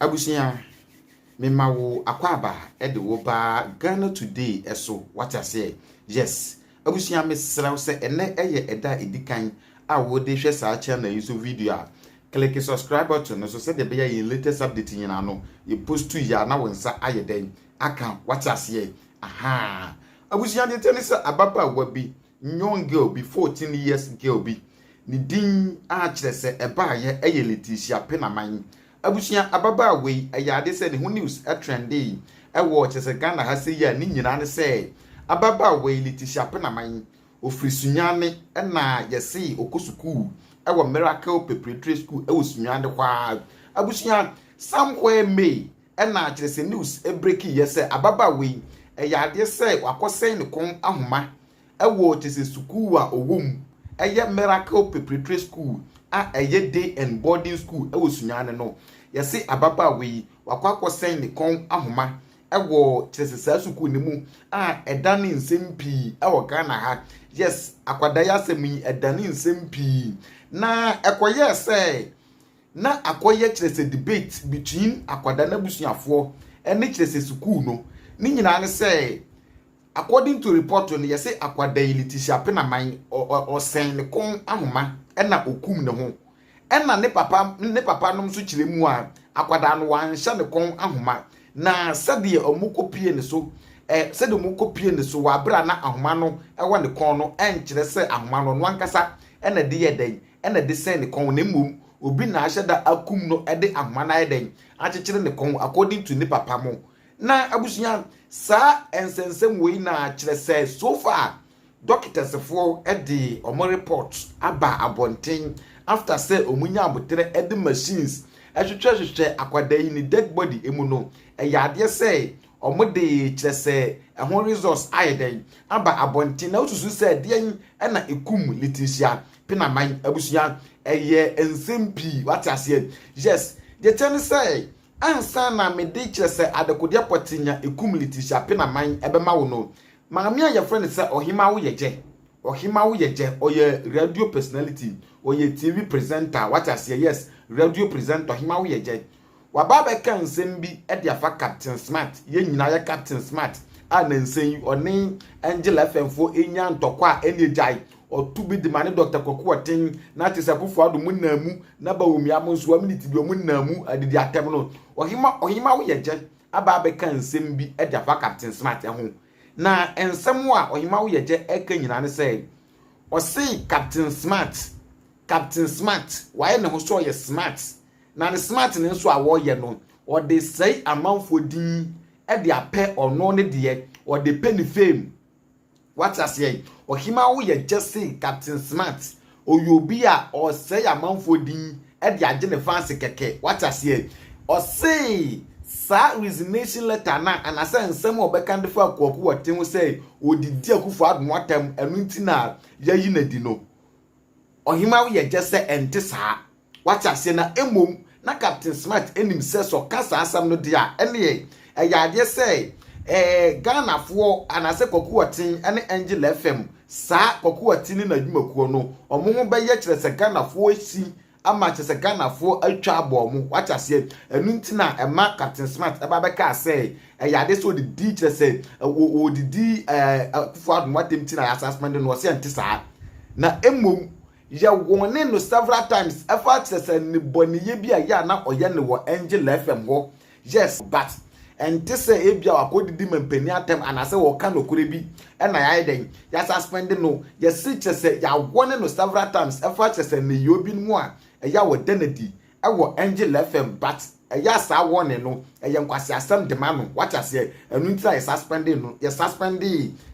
Abusia mema wo akwaba de wo ba Ghana Today eso what I say. Yes. Abusia mesraw se ene eye eda edikan a wo de hwe sa channel YouTube video a click subscribe button so se de be ya latest update nyina no you post to ya na wonsa aye den aka what I say. Aha. Abusia de tell se ababa wa bi young girl be 14 years girl bi ni din a kire se eba ye eye Leticia Penaman. Abusia ababa we ayade se ne ho news a trendy e wo chese Ghana ha se ya ni nyina ne se ababa we Leticia Penaman ofri sunyane na yesi okosuku e wo Miracle Preparatory School e wo sunyane kwa abusia somewhere May na chese news e break yese ababa we ayade se wakosen ne kon ahoma e wo chese suku a owom eye Miracle Preparatory School a eye day and boarding school e wo sunyane no yesi ababa we wakwakosen ne kon ahoma e wo chese suku ne mu a edane nsempi e wo Ghana ha. Yes, akwadaya semi edane nsempi na ekoye se na akoye chese debate between akwada na busuafo ene chese suku no ni nyina ne se according to report no yesi akwada Leticia Penaman o sen ne kon ahoma ena okum ne ho ena ne papa nom so kire mu a akwada no wan hye ne kon ahoma na sade omukopie ne so sade omukopie ne so wa bra na ahoma no ewo ne kon no enkire se ahoma no no ankasa ena de yeden ena de sen ne kon ne mum obi na hye da akum no ede ahoma na yeden akekire ne kon according to ne papa mo na abusuya sa ensensem we na kire se so far doctors for ede omo report aba abonten after say omunya abotere ede machines ehwehwehwe akwada yi ni dead body emu no eyade say omo de kire se ehon resource ayeden aba abonten na ususu say de na ekum Leticia Penaman abusuya eye ensempi what I say. Yes, the tell say ansa na me de kire se adekode potinya ekum Leticia Penaman ebema wo no maame ya friend say ohima wo yeje oye radio personality oye TV presenter what I say. Yes, radio presenter ohima wo yeje wababa kan sembi e de afa Captain Smart ye nyina ya Captain Smart a na nsen oni Angela FM enya ntokwa eni jai otubi de mane Dr. Kokuoten na tisapufo ado munamu na ba omi amonso aminiti bi omunamu adidi atem no ohima wo yeje ababa kan sembi e de afa Captain Smart ho na ensem a ohima wo yeje eka nyina ne say o say Captain Smart why ne ho so ye smart na ne smart ne so a wo ye no o de say amanfo din e de apɛ ono ne de o de penny fame what I say ohima wo ye just say Captain Smart oyobi a o say amanfo din e de age ne fancy keke what I say o say sa resignation letter na anasa nsem obeka ndefu akwoku woten wo say odidi akufo admo atam enu ntina yayi na di no ohima wo ye just say ente sa what I say na emom na Captain Smart enim say so kasa asam no dia ene eyade say Ghana fo anase Kokuoten ene Angela FM sa Kokuoten na adwumakuo no omo ho be ye kire se Ghana fo esi ama kire se Ghana fo atwa abomu what I say enu ntina ema Captain Smart eba be ka say eyade so the di kire se odidi akufo admo atem ntina ya suspend no se ente sa na emom ya wone no several times effort se ne boniye bia ya na oye ne wo Angela FM ho. Yes, but and this ebia wakodidi mampani atem anase wo ka no kure bi na ya den ya suspend no ya si se ya wone no several times effort se ne yobi mu a ya wo denedi e wo Angela FM but ya sa wone no ya nkwase asem de ma no what I say enu ntira ya suspend no ya suspend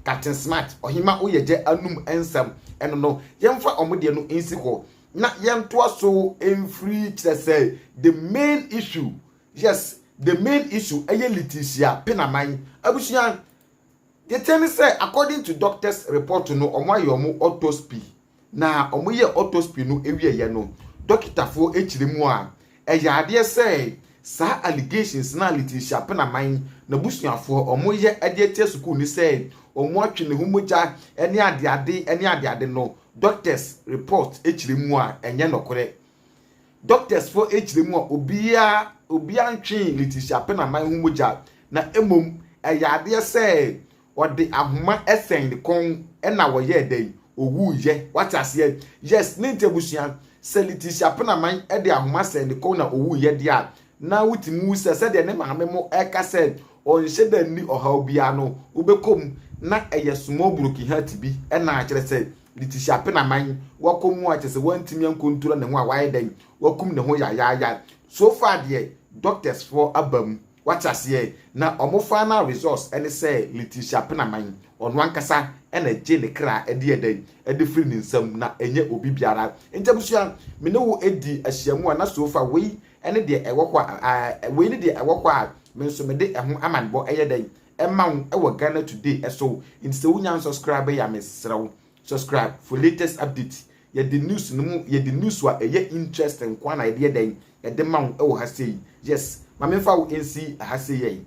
Captain Smart ohima oyeje anum ensem eno no yemfa omode no insiko na yento aso emfree kire say the main issue. Yes, the main issue eye Leticia Penaman abusuan they tell me say according to doctors report no omo autopsy na omo ye autopsy no ewie ye no doctor fo echiremu a eyade say sa allegations na Leticia Penaman na busuafo omo ye ade school ni say omo atwe ne humoja ene ade no doctors report echiremu a enye nokore doctors for hremu obia ntwe Letitia Penaman hu mogya na emom eyade se ode ahoma esen de kon na wo ye den owu ye watase yes nintebusuan se Letitia Penaman de ahoma sen de kon na owu ye de a na wutimu se de ne maame mo eka se onhye da ni oha obia no ubekom na eye small broken heart bi na akere se Letitia Penaman wakomu a chese wantimi ankontura ne ho a waye den wakum ne ho ya so far there doctors for abam watase na omofa na resource ene se Letitia Penaman ono ankasa ena je ne kra ede eden ede free ne nsam na enye obi biara entabusua me ne wo edi ahyiamu na so far we ene de ewokwa we ne de ewokwa me nso me de eho amanbo eyeden emawo ewo Ghana Today eso inse wunya subscribe ya mesrew subscribe for latest update ye the news no mu ye the news wa eye interesting kwa na ede den ede mawo ewo ha sei yes ma me fa wo nsi ha sei